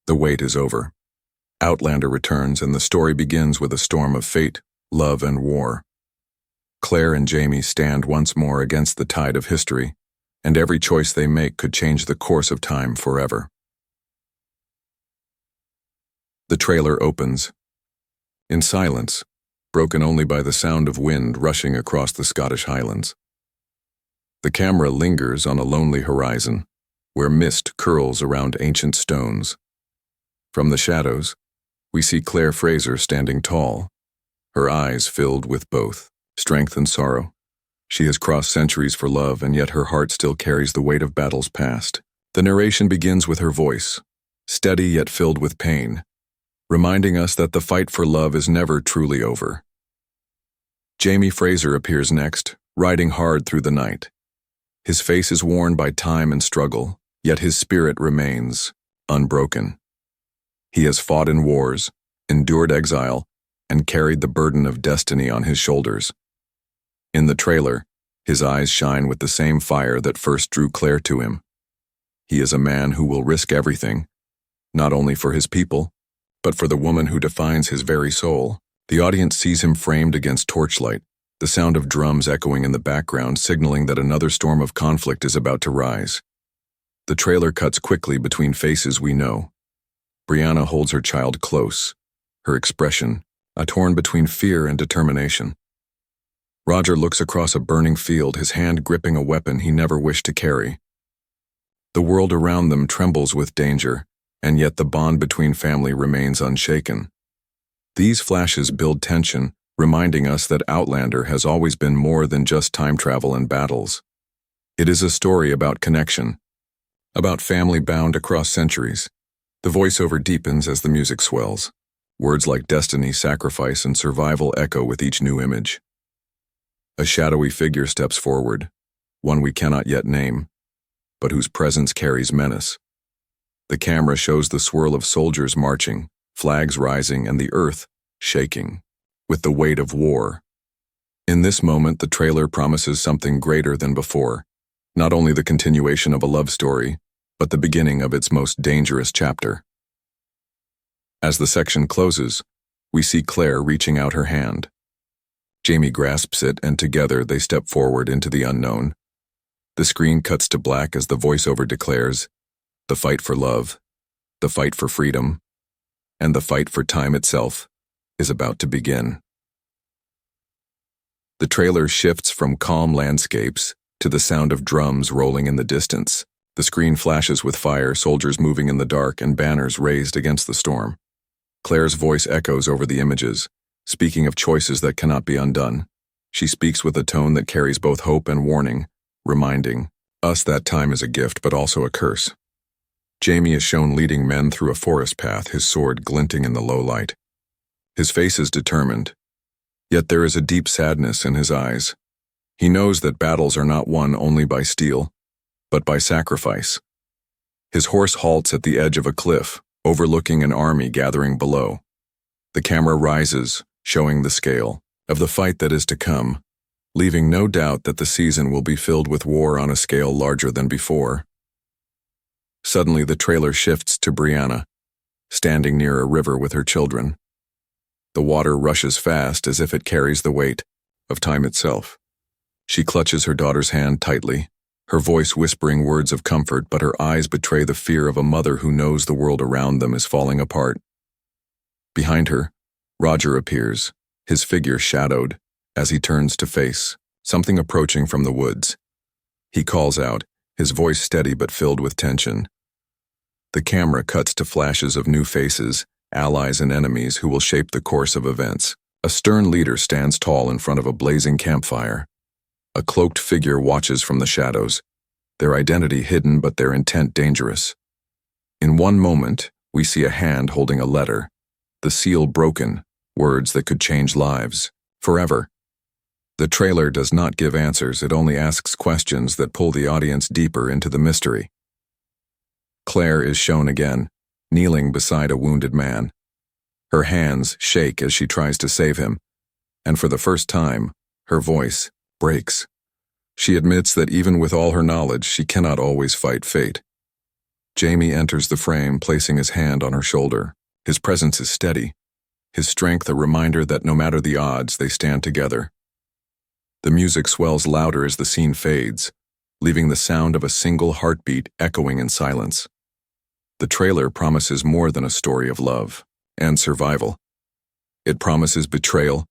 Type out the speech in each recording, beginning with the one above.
The wait is over. Outlander returns and the story begins with a storm of fate, love, and war. Claire and Jamie stand once more against the tide of history, and every choice they make could change the course of time forever. The trailer opens. In silence, broken only by the sound of wind rushing across the Scottish Highlands. The camera lingers on a lonely horizon, where mist curls around ancient stones. From the shadows, we see Claire Fraser standing tall, her eyes filled with both strength and sorrow. She has crossed centuries for love, and yet her heart still carries the weight of battles past. The narration begins with her voice, steady yet filled with pain, reminding us that the fight for love is never truly over. Jamie Fraser appears next, riding hard through the night. His face is worn by time and struggle, yet his spirit remains unbroken. He has fought in wars, endured exile, and carried the burden of destiny on his shoulders. In the trailer, his eyes shine with the same fire that first drew Claire to him. He is a man who will risk everything, not only for his people, but for the woman who defines his very soul. The audience sees him framed against torchlight, the sound of drums echoing in the background signaling that another storm of conflict is about to rise. The trailer cuts quickly between faces we know. Brianna holds her child close, her expression torn between fear and determination. Roger looks across a burning field, his hand gripping a weapon he never wished to carry. The world around them trembles with danger, and yet the bond between family remains unshaken. These flashes build tension, reminding us that Outlander has always been more than just time travel and battles. It is a story about connection, about family bound across centuries. The voiceover deepens as the music swells. Words like destiny, sacrifice, and survival echo with each new image. A shadowy figure steps forward, one we cannot yet name, but whose presence carries menace. The camera shows the swirl of soldiers marching, flags rising, and the earth shaking with the weight of war. In this moment, the trailer promises something greater than before, not only the continuation of a love story, but the beginning of its most dangerous chapter. As the section closes, we see Claire reaching out her hand. Jamie grasps it, and together they step forward into the unknown. The screen cuts to black as the voiceover declares, "The fight for love, the fight for freedom, and the fight for time itself is about to begin." The trailer shifts from calm landscapes to the sound of drums rolling in the distance. The screen flashes with fire, soldiers moving in the dark, and banners raised against the storm. Claire's voice echoes over the images, speaking of choices that cannot be undone. She speaks with a tone that carries both hope and warning, reminding us that time is a gift but also a curse. Jamie is shown leading men through a forest path, his sword glinting in the low light. His face is determined, yet there is a deep sadness in his eyes. He knows that battles are not won only by steel, but by sacrifice. His horse halts at the edge of a cliff, overlooking an army gathering below. The camera rises, showing the scale of the fight that is to come, leaving no doubt that the season will be filled with war on a scale larger than before. Suddenly, the trailer shifts to Brianna, standing near a river with her children. The water rushes fast as if it carries the weight of time itself. She clutches her daughter's hand tightly, her voice whispering words of comfort, but her eyes betray the fear of a mother who knows the world around them is falling apart. Behind her, Roger appears, his figure shadowed, as he turns to face something approaching from the woods. He calls out, his voice steady but filled with tension. The camera cuts to flashes of new faces, allies and enemies who will shape the course of events. A stern leader stands tall in front of a blazing campfire. A cloaked figure watches from the shadows, their identity hidden but their intent dangerous. In one moment, we see a hand holding a letter, the seal broken, words that could change lives, forever. The trailer does not give answers, it only asks questions that pull the audience deeper into the mystery. Claire is shown again, kneeling beside a wounded man. Her hands shake as she tries to save him, and for the first time, her voice breaks. She admits that even with all her knowledge, she cannot always fight fate. Jamie enters the frame, placing his hand on her shoulder. His presence is steady, his strength a reminder that no matter the odds, they stand together. The music swells louder as the scene fades, leaving the sound of a single heartbeat echoing in silence. The trailer promises more than a story of love and survival. It promises betrayal,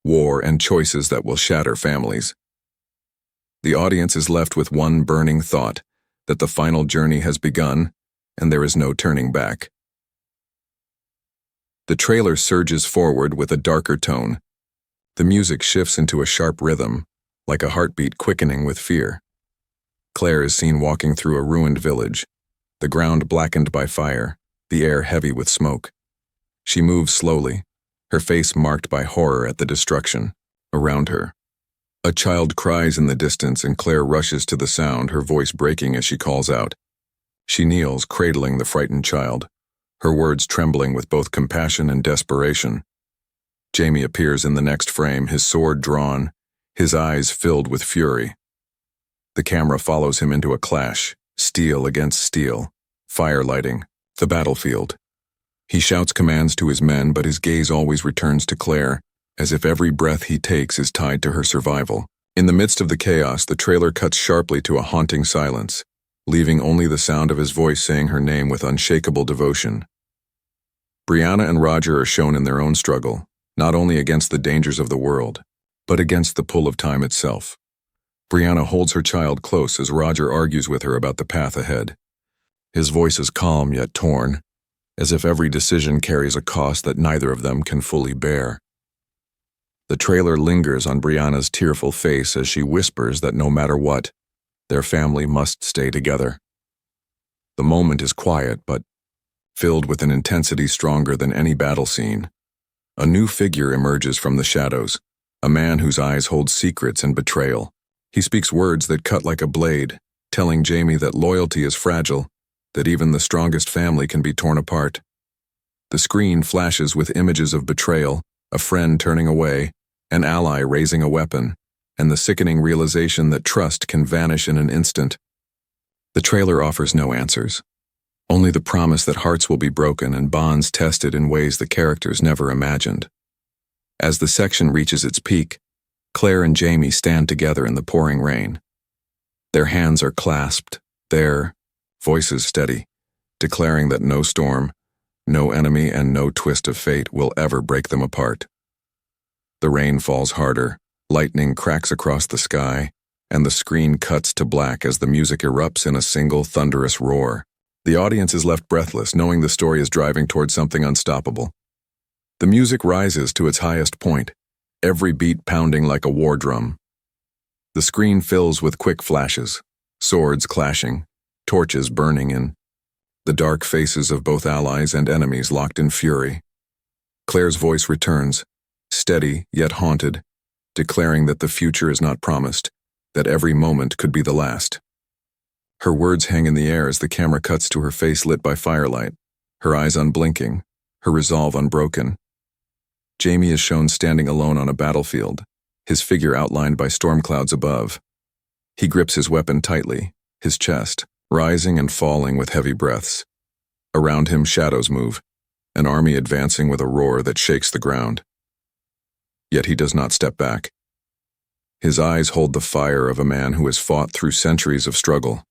war, and choices that will shatter families. The audience is left with one burning thought, that the final journey has begun, and there is no turning back. The trailer surges forward with a darker tone. The music shifts into a sharp rhythm, like a heartbeat quickening with fear. Claire is seen walking through a ruined village, the ground blackened by fire, the air heavy with smoke. She moves slowly, her face marked by horror at the destruction around her. A child cries in the distance and Claire rushes to the sound, her voice breaking as she calls out. She kneels, cradling the frightened child, her words trembling with both compassion and desperation. Jamie appears in the next frame, his sword drawn, his eyes filled with fury. The camera follows him into a clash, steel against steel, fire lighting, the battlefield. He shouts commands to his men, but his gaze always returns to Claire, as if every breath he takes is tied to her survival. In the midst of the chaos, the trailer cuts sharply to a haunting silence, leaving only the sound of his voice saying her name with unshakable devotion. Brianna and Roger are shown in their own struggle, not only against the dangers of the world, but against the pull of time itself. Brianna holds her child close as Roger argues with her about the path ahead. His voice is calm yet torn, as if every decision carries a cost that neither of them can fully bear. The trailer lingers on Brianna's tearful face as she whispers that no matter what, their family must stay together. The moment is quiet, but filled with an intensity stronger than any battle scene. A new figure emerges from the shadows, a man whose eyes hold secrets and betrayal. He speaks words that cut like a blade, telling Jamie that loyalty is fragile, that even the strongest family can be torn apart. The screen flashes with images of betrayal, a friend turning away, an ally raising a weapon, and the sickening realization that trust can vanish in an instant. The trailer offers no answers, only the promise that hearts will be broken and bonds tested in ways the characters never imagined. As the section reaches its peak, Claire and Jamie stand together in the pouring rain. Their hands are clasped, their voices steady, declaring that no storm, no enemy, and no twist of fate will ever break them apart. The rain falls harder, lightning cracks across the sky, and the screen cuts to black as the music erupts in a single thunderous roar. The audience is left breathless, knowing the story is driving towards something unstoppable. The music rises to its highest point, every beat pounding like a war drum. The screen fills with quick flashes, swords clashing, torches burning, and the dark faces of both allies and enemies locked in fury. Claire's voice returns, steady yet haunted, declaring that the future is not promised, that every moment could be the last. Her words hang in the air as the camera cuts to her face lit by firelight, her eyes unblinking, her resolve unbroken. Jamie is shown standing alone on a battlefield, his figure outlined by storm clouds above. He grips his weapon tightly, his chest rising and falling with heavy breaths. Around him, shadows move, an army advancing with a roar that shakes the ground. Yet he does not step back. His eyes hold the fire of a man who has fought through centuries of struggle,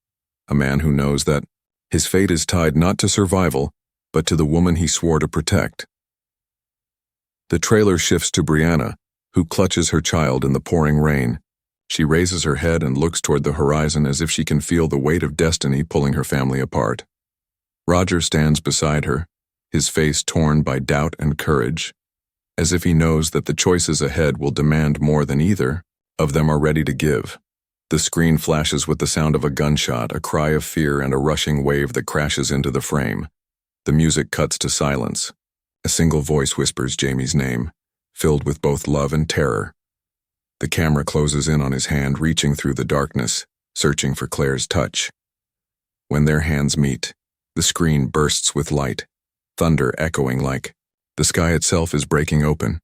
a man who knows that his fate is tied not to survival, but to the woman he swore to protect. The trailer shifts to Brianna, who clutches her child in the pouring rain. She raises her head and looks toward the horizon as if she can feel the weight of destiny pulling her family apart. Roger stands beside her, his face torn by doubt and courage, as if he knows that the choices ahead will demand more than either of them are ready to give. The screen flashes with the sound of a gunshot, a cry of fear, and a rushing wave that crashes into the frame. The music cuts to silence. A single voice whispers Jamie's name, filled with both love and terror. The camera closes in on his hand, reaching through the darkness, searching for Claire's touch. When their hands meet, the screen bursts with light, thunder echoing like the sky itself is breaking open.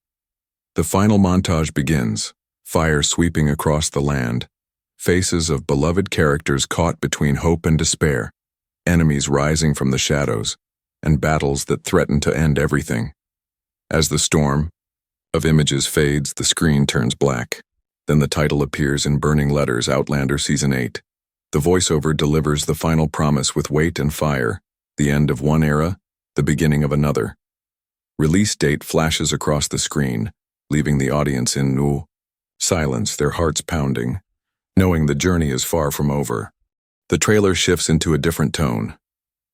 The final montage begins, fire sweeping across the land, faces of beloved characters caught between hope and despair, enemies rising from the shadows, and battles that threaten to end everything. As the storm of images fades, the screen turns black. Then the title appears in burning letters, Outlander Season 8. The voiceover delivers the final promise with weight and fire, the end of one era, the beginning of another. Release date flashes across the screen, leaving the audience in silence, their hearts pounding, knowing the journey is far from over. The trailer shifts into a different tone.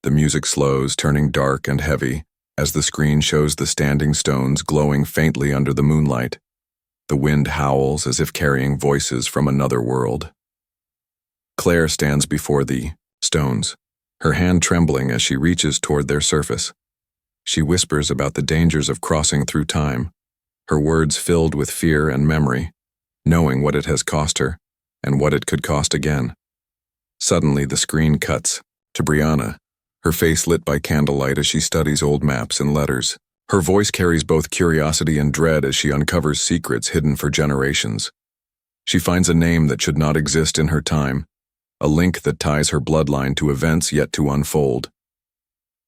The music slows, turning dark and heavy, as the screen shows the standing stones glowing faintly under the moonlight. The wind howls as if carrying voices from another world. Claire stands before the stones, her hand trembling as she reaches toward their surface. She whispers about the dangers of crossing through time, her words filled with fear and memory, knowing what it has cost her and what it could cost again. Suddenly, the screen cuts to Brianna, her face lit by candlelight as she studies old maps and letters. Her voice carries both curiosity and dread as she uncovers secrets hidden for generations. She finds a name that should not exist in her time, a link that ties her bloodline to events yet to unfold.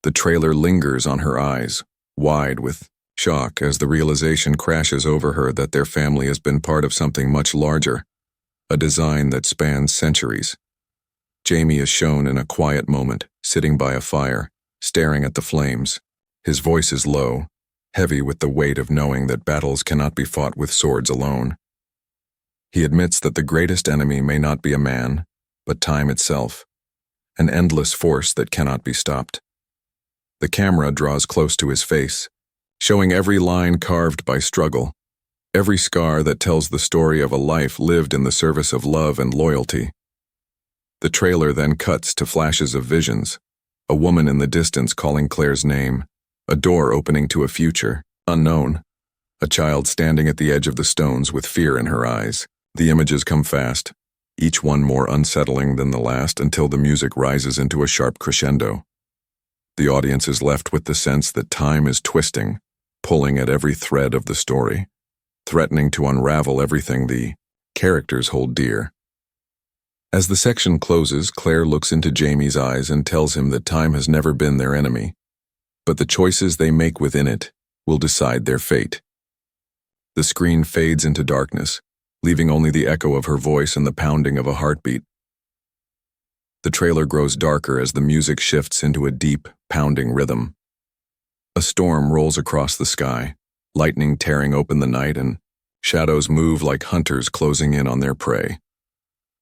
The trailer lingers on her eyes, wide with shock as the realization crashes over her that their family has been part of something much larger, a design that spans centuries. Jamie is shown in a quiet moment, sitting by a fire, staring at the flames. His voice is low, heavy with the weight of knowing that battles cannot be fought with swords alone. He admits that the greatest enemy may not be a man, but time itself, an endless force that cannot be stopped. The camera draws close to his face, showing every line carved by struggle, every scar that tells the story of a life lived in the service of love and loyalty. The trailer then cuts to flashes of visions, a woman in the distance calling Claire's name, a door opening to a future unknown, a child standing at the edge of the stones with fear in her eyes. The images come fast, each one more unsettling than the last until the music rises into a sharp crescendo. The audience is left with the sense that time is twisting, pulling at every thread of the story, threatening to unravel everything the characters hold dear. As the section closes, Claire looks into Jamie's eyes and tells him that time has never been their enemy, but the choices they make within it will decide their fate. The screen fades into darkness, leaving only the echo of her voice and the pounding of a heartbeat. The trailer grows darker as the music shifts into a deep, pounding rhythm. A storm rolls across the sky, lightning tearing open the night, and shadows move like hunters closing in on their prey.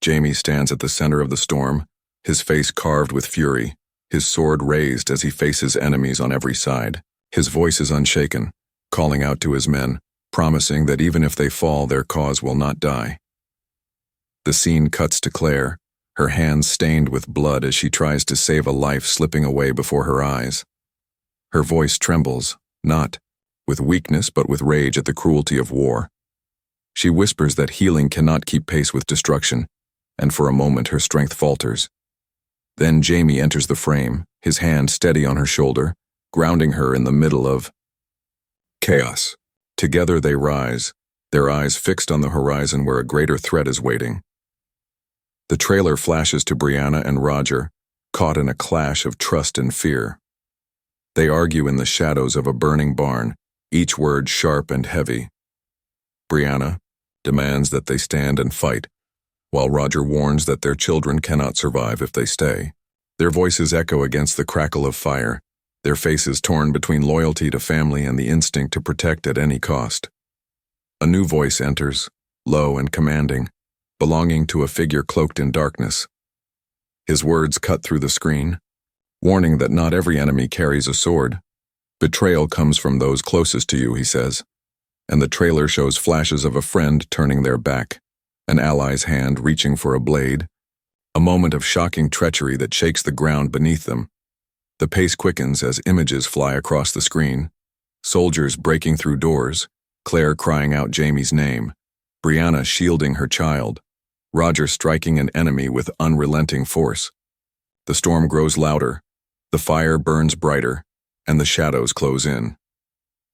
Jamie stands at the center of the storm, his face carved with fury, his sword raised as he faces enemies on every side. His voice is unshaken, calling out to his men, promising that even if they fall, their cause will not die. The scene cuts to Claire, her hands stained with blood as she tries to save a life slipping away before her eyes. Her voice trembles, not with weakness but with rage at the cruelty of war. She whispers that healing cannot keep pace with destruction, and for a moment her strength falters. Then Jamie enters the frame, his hand steady on her shoulder, grounding her in the middle of chaos. Together they rise, their eyes fixed on the horizon where a greater threat is waiting. The trailer flashes to Brianna and Roger, caught in a clash of trust and fear. They argue in the shadows of a burning barn, each word sharp and heavy. Brianna demands that they stand and fight, while Roger warns that their children cannot survive if they stay. Their voices echo against the crackle of fire, their faces torn between loyalty to family and the instinct to protect at any cost. A new voice enters, low and commanding, belonging to a figure cloaked in darkness. His words cut through the screen, warning that not every enemy carries a sword. Betrayal comes from those closest to you, he says, and the trailer shows flashes of a friend turning their back, an ally's hand reaching for a blade, a moment of shocking treachery that shakes the ground beneath them. The pace quickens as images fly across the screen, soldiers breaking through doors, Claire crying out Jamie's name, Brianna shielding her child, Roger striking an enemy with unrelenting force. The storm grows louder, the fire burns brighter, and the shadows close in.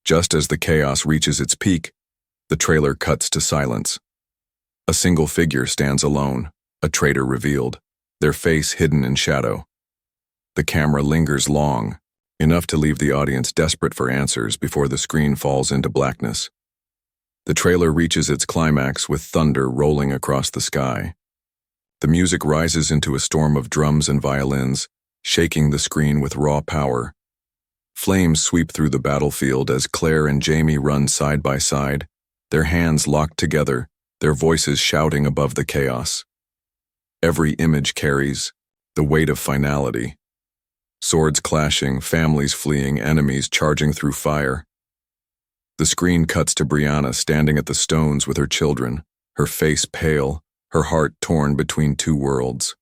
Just as the chaos reaches its peak, the trailer cuts to silence. A single figure stands alone, a traitor revealed, their face hidden in shadow. The camera lingers long, enough to leave the audience desperate for answers before the screen falls into blackness. The trailer reaches its climax with thunder rolling across the sky. The music rises into a storm of drums and violins, shaking the screen with raw power. Flames sweep through the battlefield as Claire and Jamie run side by side, their hands locked together, their voices shouting above the chaos. Every image carries the weight of finality. Swords clashing, families fleeing, enemies charging through fire. The screen cuts to Brianna standing at the stones with her children, her face pale, her heart torn between two worlds.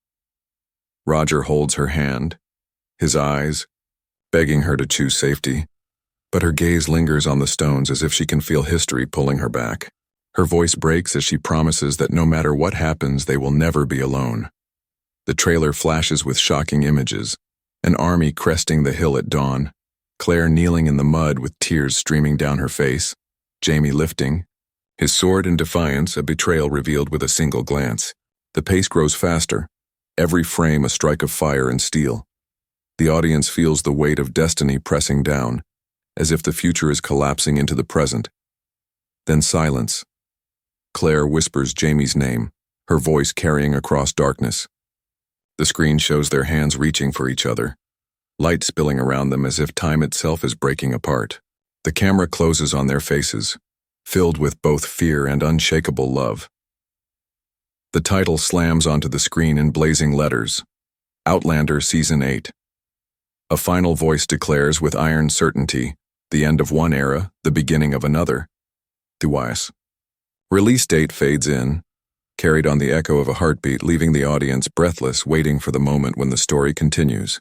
Roger holds her hand, his eyes, begging her to choose safety, but her gaze lingers on the stones as if she can feel history pulling her back. Her voice breaks as she promises that no matter what happens, they will never be alone. The trailer flashes with shocking images, an army cresting the hill at dawn, Claire kneeling in the mud with tears streaming down her face, Jamie lifting, his sword in defiance, a betrayal revealed with a single glance. The pace grows faster, every frame a strike of fire and steel. The audience feels the weight of destiny pressing down, as if the future is collapsing into the present. Then silence. Claire whispers Jamie's name, her voice carrying across darkness. The screen shows their hands reaching for each other, light spilling around them as if time itself is breaking apart. The camera closes on their faces, filled with both fear and unshakable love. The title slams onto the screen in blazing letters, Outlander Season 8. A final voice declares with iron certainty, the end of one era, the beginning of another. Tuwais. Release date fades in, carried on the echo of a heartbeat, leaving the audience breathless, waiting for the moment when the story continues.